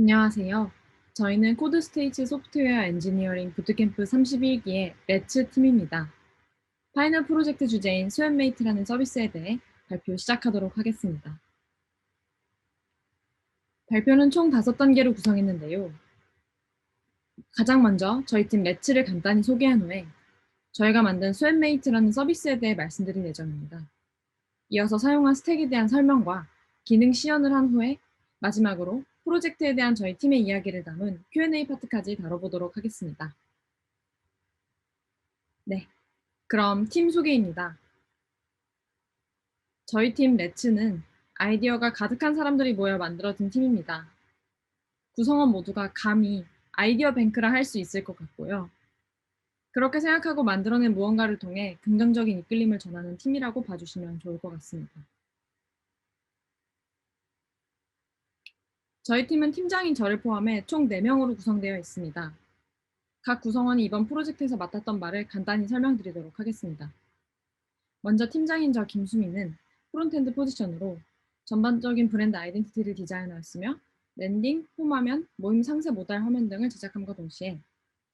안녕하세요. 저희는 코드스테이츠 소프트웨어 엔지니어링 부트캠프 31기의 레츠 팀입니다. 파이널 프로젝트 주제인 스웹메이트라는 서비스에 대해 발표 시작하도록 하겠습니다. 발표는 총 5단계로 구성했는데요. 가장 먼저 저희 팀 레츠를 간단히 소개한 후에 저희가 만든 스웹메이트라는 서비스에 대해 말씀드릴 예정입니다. 이어서 사용한 스택에 대한 설명과 기능 시연을 한 후에 마지막으로 프로젝트에 대한 저희 팀의 이야기를 담은 Q&A 파트까지 다뤄보도록 하겠습니다. 네, 그럼 팀 소개입니다. 저희 팀 레츠는 아이디어가 가득한 사람들이 모여 만들어진 팀입니다. 구성원 모두가 감히 아이디어 뱅크라 할 수 있을 것 같고요. 그렇게 생각하고 만들어낸 무언가를 통해 긍정적인 이끌림을 전하는 팀이라고 봐주시면 좋을 것 같습니다. 저희 팀은 팀장인 저를 포함해 총 4명으로 구성되어 있습니다. 각 구성원이 이번 프로젝트에서 맡았던 바를 간단히 설명드리도록 하겠습니다. 먼저 팀장인 저 김수미는 프론트엔드 포지션으로 전반적인 브랜드 아이덴티티를 디자인하였으며 랜딩, 홈화면, 모임 상세 모달 화면 등을 제작함과 동시에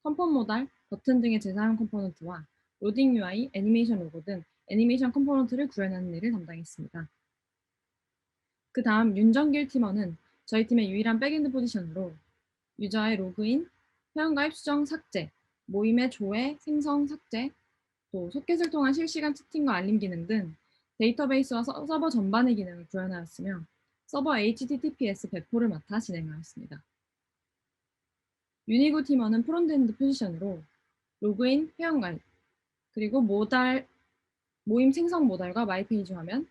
컴포 모달, 버튼 등의 재사용 컴포넌트와 로딩 UI, 애니메이션 로고 등 애니메이션 컴포넌트를 구현하는 일을 담당했습니다. 그 다음 윤정길 팀원은 저희 팀의 유일한 백엔드 포지션으로 유저의 로그인, 회원가입 수정 삭제, 모임의 조회, 생성, 삭제, 또 소켓을 통한 실시간 채팅과 알림 기능 등 데이터베이스와 서버 전반의 기능을 구현하였으며 서버 HTTPS 배포를 맡아 진행하였습니다. 유니구 팀원은 프론트엔드 포지션으로 로그인, 회원가입, 그리고 모임 생성 모달과 마이페이지 화면,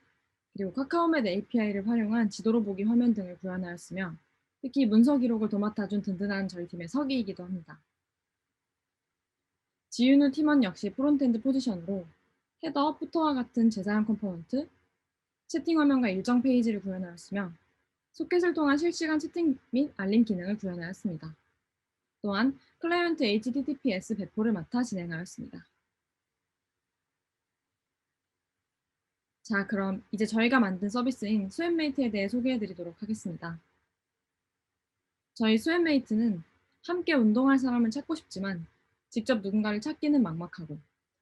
그리고 카카오맵 API를 활용한 지도로 보기 화면 등을 구현하였으며 특히 문서 기록을 도맡아준 든든한 저희 팀의 서기이기도 합니다. 지윤우 팀원 역시 프론트엔드 포지션으로 헤더, 푸터와 같은 재사용 컴포넌트, 채팅 화면과 일정 페이지를 구현하였으며 소켓을 통한 실시간 채팅 및 알림 기능을 구현하였습니다. 또한 클라이언트 HTTPS 배포를 맡아 진행하였습니다. 자, 그럼 이제 저희가 만든 서비스인 스웹메이트에 대해 소개해드리도록 하겠습니다. 저희 스웹메이트는 함께 운동할 사람을 찾고 싶지만 직접 누군가를 찾기는 막막하고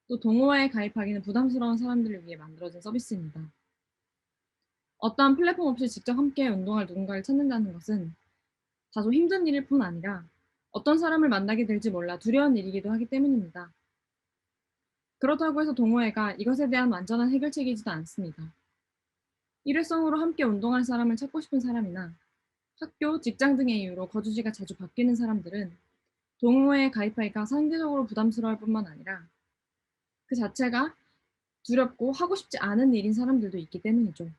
또 동호회에 가입하기는 부담스러운 사람들을 위해 만들어진 서비스입니다. 어떠한 플랫폼 없이 직접 함께 운동할 누군가를 찾는다는 것은 다소 힘든 일일 뿐 아니라 어떤 사람을 만나게 될지 몰라 두려운 일이기도 하기 때문입니다. 그렇다고 해서 동호회가 이것에 대한 완전한 해결책이지도 않습니다. 일회성으로 함께 운동할 사람을 찾고 싶은 사람이나 학교, 직장 등의 이유로 거주지가 자주 바뀌는 사람들은 동호회에 가입하기가 상대적으로 부담스러울 뿐만 아니라 그 자체가 두렵고 하고 싶지 않은 일인 사람들도 있기 때문이죠.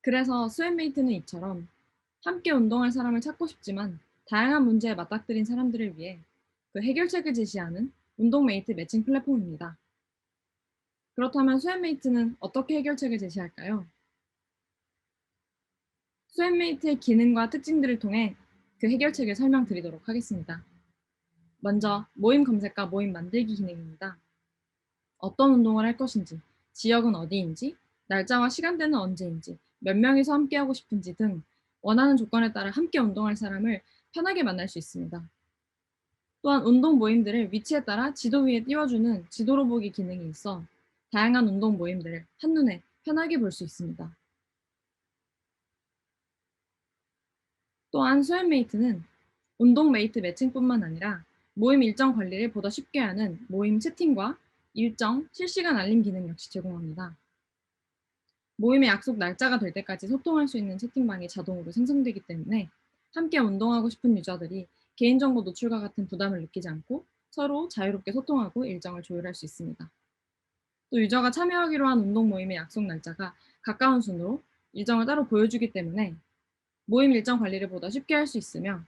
그래서 스웹메이트는 이처럼 함께 운동할 사람을 찾고 싶지만 다양한 문제에 맞닥뜨린 사람들을 위해 그 해결책을 제시하는 운동메이트 매칭 플랫폼입니다. 그렇다면 스웹메이트는 어떻게 해결책을 제시할까요? 스웹메이트의 기능과 특징들을 통해 그 해결책을 설명드리도록 하겠습니다. 먼저 모임 검색과 모임 만들기 기능입니다. 어떤 운동을 할 것인지, 지역은 어디인지, 날짜와 시간대는 언제인지, 몇 명이서 함께하고 싶은지 등 원하는 조건에 따라 함께 운동할 사람을 편하게 만날 수 있습니다. 또한 운동 모임들을 위치에 따라 지도 위에 띄워주는 지도로 보기 기능이 있어 다양한 운동 모임들을 한눈에 편하게 볼 수 있습니다. 또한 스웹메이트는 운동 메이트 매칭뿐만 아니라 모임 일정 관리를 보다 쉽게 하는 모임 채팅과 일정, 실시간 알림 기능 역시 제공합니다. 모임의 약속 날짜가 될 때까지 소통할 수 있는 채팅방이 자동으로 생성되기 때문에 함께 운동하고 싶은 유저들이 개인정보 노출과 같은 부담을 느끼지 않고 서로 자유롭게 소통하고 일정을 조율할 수 있습니다. 또 유저가 참여하기로 한 운동 모임의 약속 날짜가 가까운 순으로 일정을 따로 보여주기 때문에 모임 일정 관리를 보다 쉽게 할 수 있으며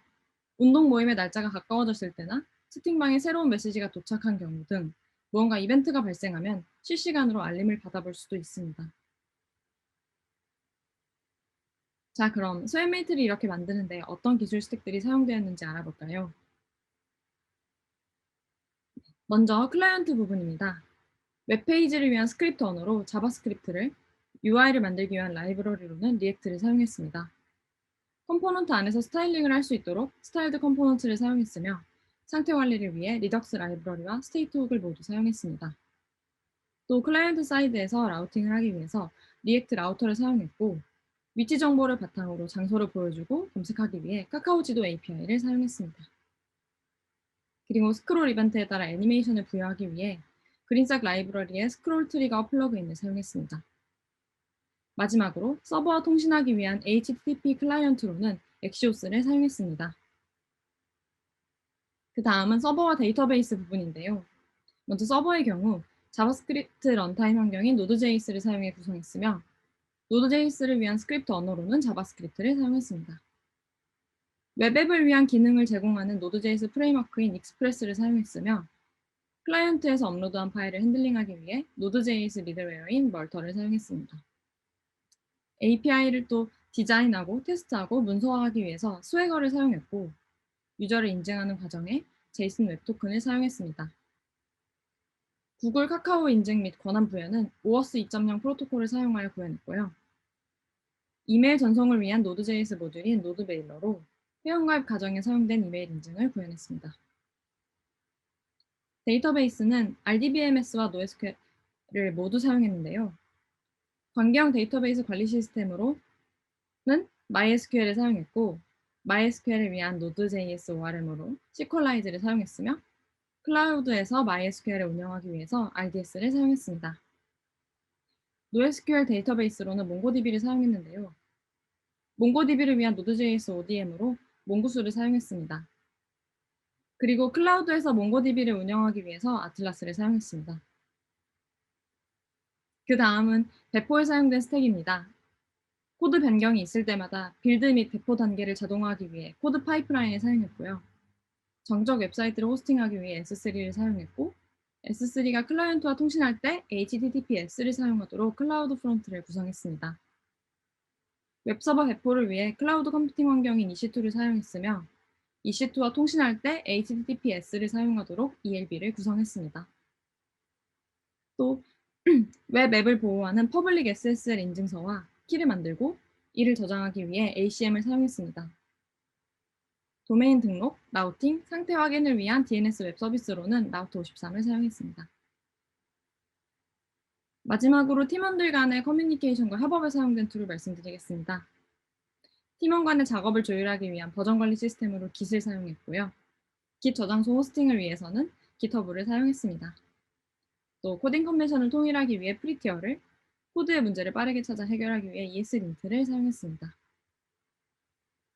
운동 모임의 날짜가 가까워졌을 때나 채팅방에 새로운 메시지가 도착한 경우 등 무언가 이벤트가 발생하면 실시간으로 알림을 받아볼 수도 있습니다. 자, 그럼 스웹메이트를 이렇게 만드는데 어떤 기술 스택들이 사용되었는지 알아볼까요? 먼저 클라이언트 부분입니다. 웹페이지를 위한 스크립트 언어로 자바스크립트를, UI를 만들기 위한 라이브러리로는 리액트를 사용했습니다. 컴포넌트 안에서 스타일링을 할 수 있도록 스타일드 컴포넌트를 사용했으며 상태 관리를 위해 리덕스 라이브러리와 스테이트 훅을 모두 사용했습니다. 또 클라이언트 사이드에서 라우팅을 하기 위해서 리액트 라우터를 사용했고 위치 정보를 바탕으로 장소를 보여주고 검색하기 위해 카카오 지도 API를 사용했습니다. 그리고 스크롤 이벤트에 따라 애니메이션을 부여하기 위해 그린삭 라이브러리의 스크롤 트리거 플러그인을 사용했습니다. 마지막으로 서버와 통신하기 위한 HTTP 클라이언트로는 엑시오스를 사용했습니다. 그 다음은 서버와 데이터베이스 부분인데요. 먼저 서버의 경우 자바스크립트 런타임 환경인 노드.js를 사용해 구성했으며 노드.js를 위한 스크립트 언어로는 자바스크립트를 사용했습니다. 웹앱을 위한 기능을 제공하는 노드.js 프레임워크인 익스프레스를 사용했으며 클라이언트에서 업로드한 파일을 핸들링하기 위해 노드.js 미들웨어인 멀터를 사용했습니다. API를 또 디자인하고 테스트하고 문서화하기 위해서 스웨거를 사용했고 유저를 인증하는 과정에 제이슨 웹 토큰을 사용했습니다. 구글 카카오 인증 및 권한 부여는 오어스 2.0 프로토콜을 사용하여 구현했고요. 이메일 전송을 위한 노드.js 모듈인 노드메일러로 회원가입 과정에 사용된 이메일 인증을 구현했습니다. 데이터베이스는 RDBMS와 NoSQL을 모두 사용했는데요. 관계형 데이터베이스 관리 시스템으로는 MySQL을 사용했고 MySQL을 위한 Node.js ORM으로 SQLize를 사용했으며 클라우드에서 MySQL을 운영하기 위해서 RDS를 사용했습니다. NoSQL 데이터베이스로는 몽고DB를 사용했는데요. 몽고DB를 위한 Node.js ODM으로 몽고수를 사용했습니다. 그리고 클라우드에서 몽고DB를 운영하기 위해서 아틀라스를 사용했습니다. 그 다음은 배포에 사용된 스택입니다. 코드 변경이 있을 때마다 빌드 및 배포 단계를 자동화하기 위해 코드 파이프라인을 사용했고요. 정적 웹사이트를 호스팅하기 위해 S3를 사용했고 S3가 클라이언트와 통신할 때 HTTPS를 사용하도록 클라우드 프론트를 구성했습니다. 웹서버 배포를 위해 클라우드 컴퓨팅 환경인 EC2를 사용했으며 EC2와 통신할 때 HTTPS를 사용하도록 ELB를 구성했습니다. 또 웹 앱을 보호하는 퍼블릭 SSL 인증서와 키를 만들고 이를 저장하기 위해 ACM을 사용했습니다. 도메인 등록, 라우팅, 상태 확인을 위한 DNS 웹 서비스로는 라우터 53을 사용했습니다. 마지막으로 팀원들 간의 커뮤니케이션과 협업에 사용된 툴을 말씀드리겠습니다. 팀원 간의 작업을 조율하기 위한 버전 관리 시스템으로 Git을 사용했고요. Git 저장소 호스팅을 위해서는 GitHub를 사용했습니다. 또 코딩 컨벤션을 통일하기 위해 프리티어를, 코드의 문제를 빠르게 찾아 해결하기 위해 ESLint를 사용했습니다.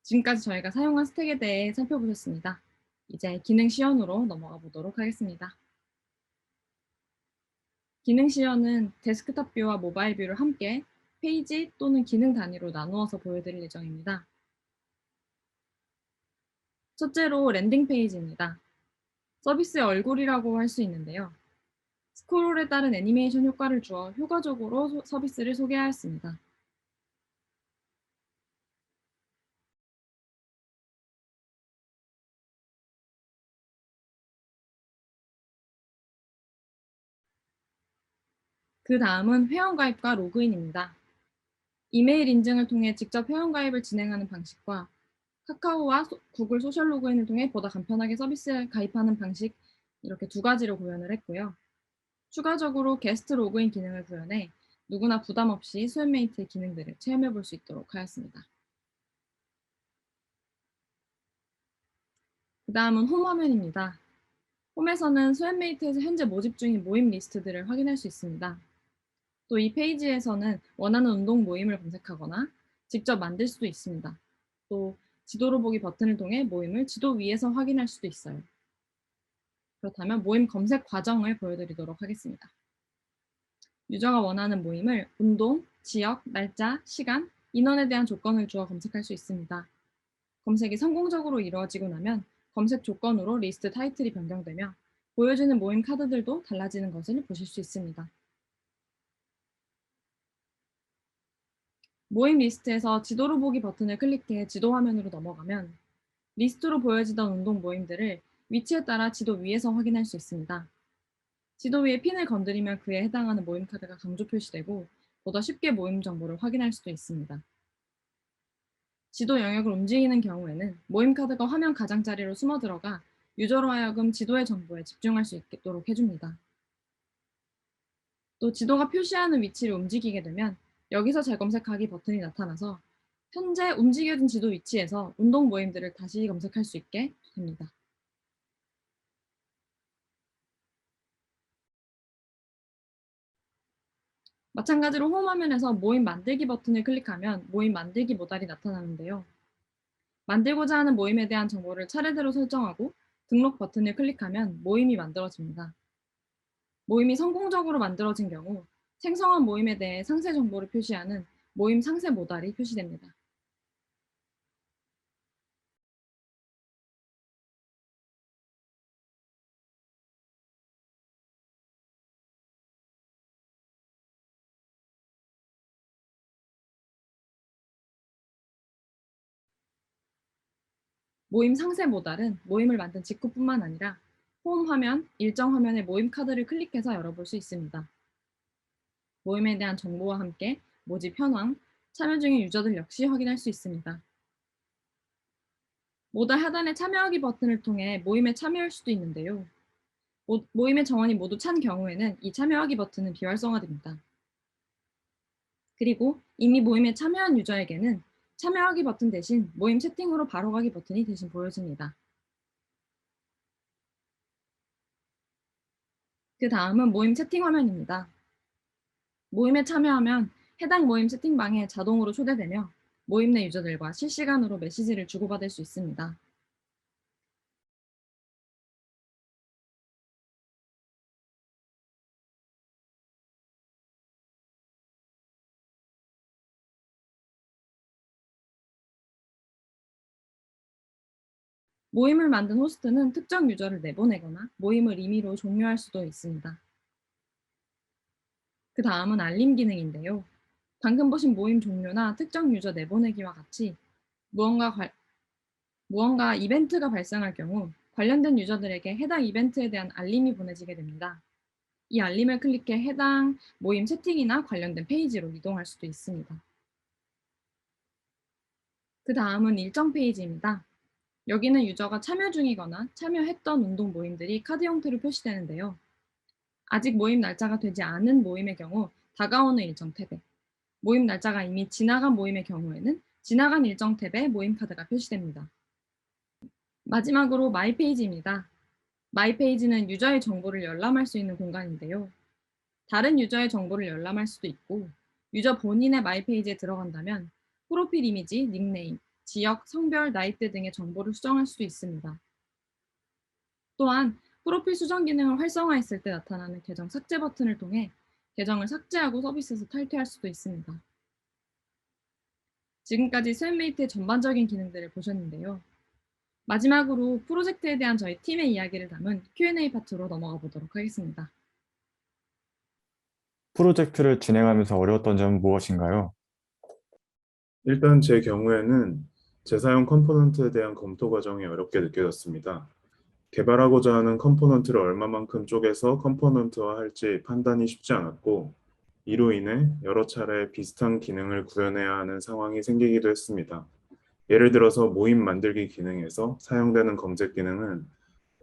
지금까지 저희가 사용한 스택에 대해 살펴보셨습니다. 이제 기능 시연으로 넘어가 보도록 하겠습니다. 기능 시연은 데스크탑 뷰와 모바일 뷰를 함께 페이지 또는 기능 단위로 나누어서 보여드릴 예정입니다. 첫째로 랜딩 페이지입니다. 서비스의 얼굴이라고 할 수 있는데요. 스크롤에 따른 애니메이션 효과를 주어 효과적으로 서비스를 소개하였습니다. 그 다음은 회원가입과 로그인입니다. 이메일 인증을 통해 직접 회원가입을 진행하는 방식과 카카오와 구글 소셜 로그인을 통해 보다 간편하게 서비스에 가입하는 방식 이렇게 두 가지로 구현을 했고요. 추가적으로 게스트 로그인 기능을 구현해 누구나 부담 없이 스웨메이트의 기능들을 체험해 볼 수 있도록 하였습니다. 그 다음은 홈 화면입니다. 홈에서는 스웨메이트에서 현재 모집 중인 모임 리스트들을 확인할 수 있습니다. 또 이 페이지에서는 원하는 운동 모임을 검색하거나 직접 만들 수도 있습니다. 또 지도로 보기 버튼을 통해 모임을 지도 위에서 확인할 수도 있어요. 그렇다면 모임 검색 과정을 보여드리도록 하겠습니다. 유저가 원하는 모임을 운동, 지역, 날짜, 시간, 인원에 대한 조건을 주어 검색할 수 있습니다. 검색이 성공적으로 이루어지고 나면 검색 조건으로 리스트 타이틀이 변경되며 보여주는 모임 카드들도 달라지는 것을 보실 수 있습니다. 모임 리스트에서 지도로 보기 버튼을 클릭해 지도 화면으로 넘어가면 리스트로 보여지던 운동 모임들을 위치에 따라 지도 위에서 확인할 수 있습니다. 지도 위에 핀을 건드리면 그에 해당하는 모임 카드가 강조 표시되고 보다 쉽게 모임 정보를 확인할 수도 있습니다. 지도 영역을 움직이는 경우에는 모임 카드가 화면 가장자리로 숨어 들어가 유저로 하여금 지도의 정보에 집중할 수 있도록 해줍니다. 또 지도가 표시하는 위치를 움직이게 되면 여기서 재검색하기 버튼이 나타나서 현재 움직여진 지도 위치에서 운동 모임들을 다시 검색할 수 있게 됩니다. 마찬가지로 홈 화면에서 모임 만들기 버튼을 클릭하면 모임 만들기 모달이 나타나는데요. 만들고자 하는 모임에 대한 정보를 차례대로 설정하고 등록 버튼을 클릭하면 모임이 만들어집니다. 모임이 성공적으로 만들어진 경우 생성한 모임에 대해 상세 정보를 표시하는 모임 상세 모달이 표시됩니다. 모임 상세 모달은 모임을 만든 직후뿐만 아니라 홈 화면, 일정 화면의 모임 카드를 클릭해서 열어볼 수 있습니다. 모임에 대한 정보와 함께 모집 현황, 참여 중인 유저들 역시 확인할 수 있습니다. 모달 하단의 참여하기 버튼을 통해 모임에 참여할 수도 있는데요. 모임의 정원이 모두 찬 경우에는 이 참여하기 버튼은 비활성화됩니다. 그리고 이미 모임에 참여한 유저에게는 참여하기 버튼 대신 모임 채팅으로 바로 가기 버튼이 대신 보여집니다. 그 다음은 모임 채팅 화면입니다. 모임에 참여하면 해당 모임 채팅방에 자동으로 초대되며 모임 내 유저들과 실시간으로 메시지를 주고받을 수 있습니다. 모임을 만든 호스트는 특정 유저를 내보내거나 모임을 임의로 종료할 수도 있습니다. 그 다음은 알림 기능인데요. 방금 보신 모임 종료나 특정 유저 내보내기와 같이 무언가, 무언가 이벤트가 발생할 경우 관련된 유저들에게 해당 이벤트에 대한 알림이 보내지게 됩니다. 이 알림을 클릭해 해당 모임 채팅이나 관련된 페이지로 이동할 수도 있습니다. 그 다음은 일정 페이지입니다. 여기는 유저가 참여 중이거나 참여했던 운동 모임들이 카드 형태로 표시되는데요. 아직 모임 날짜가 되지 않은 모임의 경우 다가오는 일정 탭에, 모임 날짜가 이미 지나간 모임의 경우에는 지나간 일정 탭에 모임 카드가 표시됩니다. 마지막으로 마이 페이지입니다. 마이 페이지는 유저의 정보를 열람할 수 있는 공간인데요. 다른 유저의 정보를 열람할 수도 있고 유저 본인의 마이 페이지에 들어간다면 프로필 이미지, 닉네임, 지역, 성별, 나이대 등의 정보를 수정할 수도 있습니다. 또한 프로필 수정 기능을 활성화했을 때 나타나는 계정 삭제 버튼을 통해 계정을 삭제하고 서비스에서 탈퇴할 수도 있습니다. 지금까지 스웨메이트의 전반적인 기능들을 보셨는데요. 마지막으로 프로젝트에 대한 저희 팀의 이야기를 담은 Q&A 파트로 넘어가 보도록 하겠습니다. 프로젝트를 진행하면서 어려웠던 점은 무엇인가요? 일단 제 경우에는 재사용 컴포넌트에 대한 검토 과정이 어렵게 느껴졌습니다. 개발하고자 하는 컴포넌트를 얼마만큼 쪼개서 컴포넌트화할지 판단이 쉽지 않았고, 이로 인해 여러 차례 비슷한 기능을 구현해야 하는 상황이 생기기도 했습니다. 예를 들어서 모임 만들기 기능에서 사용되는 검색 기능은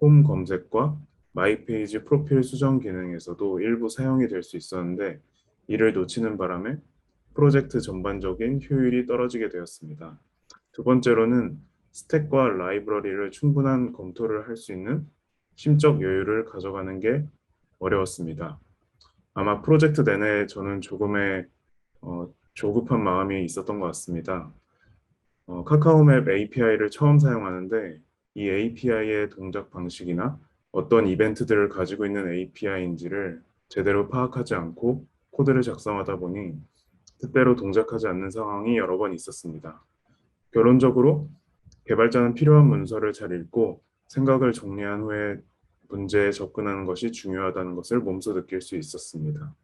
홈 검색과 마이 페이지 프로필 수정 기능에서도 일부 사용이 될 수 있었는데, 이를 놓치는 바람에 프로젝트 전반적인 효율이 떨어지게 되었습니다. 두 번째로는 스택과 라이브러리를 충분한 검토를 할 수 있는 심적 여유를 가져가는 게 어려웠습니다. 아마 프로젝트 내내 저는 조금의 조급한 마음이 있었던 것 같습니다. 카카오맵 API를 처음 사용하는데 이 API의 동작 방식이나 어떤 이벤트들을 가지고 있는 API인지를 제대로 파악하지 않고 코드를 작성하다 보니 뜻대로 동작하지 않는 상황이 여러 번 있었습니다. 결론적으로 개발자는 필요한 문서를 잘 읽고 생각을 정리한 후에 문제에 접근하는 것이 중요하다는 것을 몸소 느낄 수 있었습니다.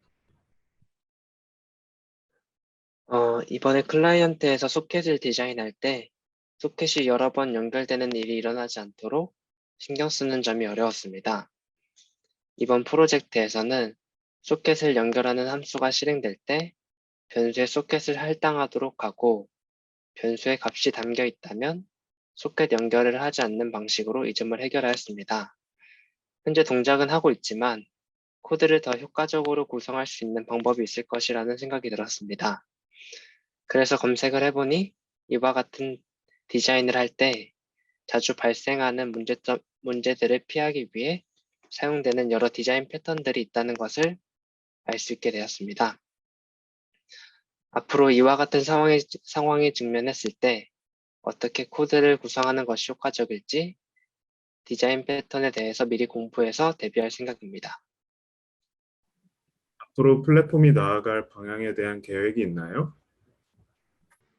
이번에 클라이언트에서 소켓을 디자인할 때 소켓이 여러 번 연결되는 일이 일어나지 않도록 신경 쓰는 점이 어려웠습니다. 이번 프로젝트에서는 소켓을 연결하는 함수가 실행될 때 변수에 소켓을 할당하도록 하고 변수의 값이 담겨 있다면 소켓 연결을 하지 않는 방식으로 이 점을 해결하였습니다. 현재 동작은 하고 있지만 코드를 더 효과적으로 구성할 수 있는 방법이 있을 것이라는 생각이 들었습니다. 그래서 검색을 해보니 이와 같은 디자인을 할 때 자주 발생하는 문제들을 피하기 위해 사용되는 여러 디자인 패턴들이 있다는 것을 알 수 있게 되었습니다. 앞으로 이와 같은 상황에 직면했을 때 어떻게 코드를 구성하는 것이 효과적일지 디자인 패턴에 대해서 미리 공부해서 대비할 생각입니다. 앞으로 플랫폼이 나아갈 방향에 대한 계획이 있나요?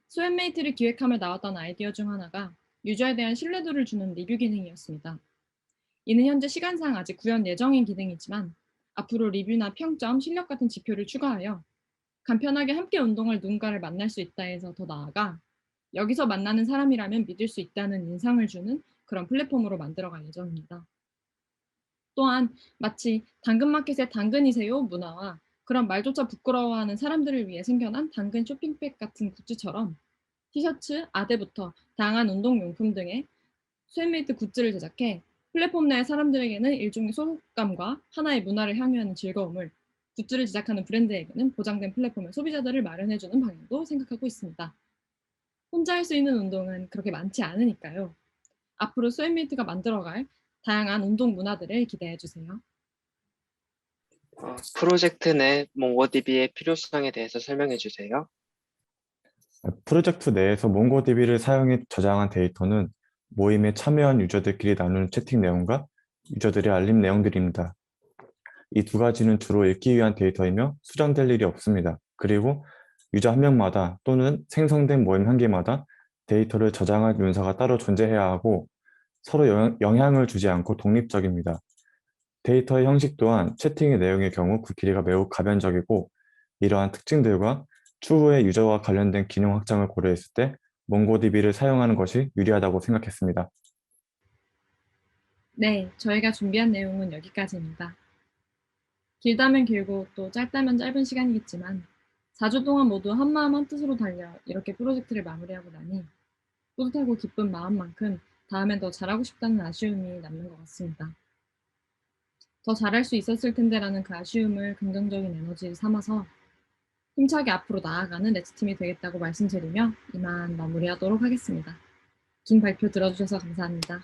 스웹메이트를 기획하며 나왔던 아이디어 중 하나가 유저에 대한 신뢰도를 주는 리뷰 기능이었습니다. 이는 현재 시간상 아직 구현 예정인 기능이지만 앞으로 리뷰나 평점, 실력 같은 지표를 추가하여 간편하게 함께 운동할 누군가를 만날 수 있다 해서 더 나아가 여기서 만나는 사람이라면 믿을 수 있다는 인상을 주는 그런 플랫폼으로 만들어갈 예정입니다. 또한 마치 당근마켓의 당근이세요 문화와 그런 말조차 부끄러워하는 사람들을 위해 생겨난 당근 쇼핑백 같은 굿즈처럼 티셔츠, 아대부터 다양한 운동용품 등의 스웨메이트 굿즈를 제작해 플랫폼 내 사람들에게는 일종의 소속감과 하나의 문화를 향유하는 즐거움을, 굿즈를 제작하는 브랜드에게는 보장된 플랫폼의 소비자들을 마련해주는 방향도 생각하고 있습니다. 혼자 할 수 있는 운동은 그렇게 많지 않으니까요. 앞으로 스웨메이트가 만들어갈 다양한 운동 문화들을 기대해주세요. 프로젝트 내 몽고DB의 필요성에 대해서 설명해 주세요. 프로젝트 내에서 몽고DB를 사용해 저장한 데이터는 모임에 참여한 유저들끼리 나누는 채팅 내용과 유저들의 알림 내용들입니다. 이 두 가지는 주로 읽기 위한 데이터이며 수정될 일이 없습니다. 그리고 유저 한 명마다 또는 생성된 모임 한 개마다 데이터를 저장할 문서가 따로 존재해야 하고 서로 영향을 주지 않고 독립적입니다. 데이터의 형식 또한 채팅의 내용의 경우 그 길이가 매우 가변적이고 이러한 특징들과 추후에 유저와 관련된 기능 확장을 고려했을 때 몽고DB를 사용하는 것이 유리하다고 생각했습니다. 네, 저희가 준비한 내용은 여기까지입니다. 길다면 길고 또 짧다면 짧은 시간이겠지만 4주 동안 모두 한마음 한뜻으로 달려 이렇게 프로젝트를 마무리하고 나니 뿌듯하고 기쁜 마음만큼 다음엔 더 잘하고 싶다는 아쉬움이 남는 것 같습니다. 더 잘할 수 있었을 텐데라는 그 아쉬움을 긍정적인 에너지를 삼아서 힘차게 앞으로 나아가는 레츠팀이 되겠다고 말씀드리며 이만 마무리하도록 하겠습니다. 긴 발표 들어주셔서 감사합니다.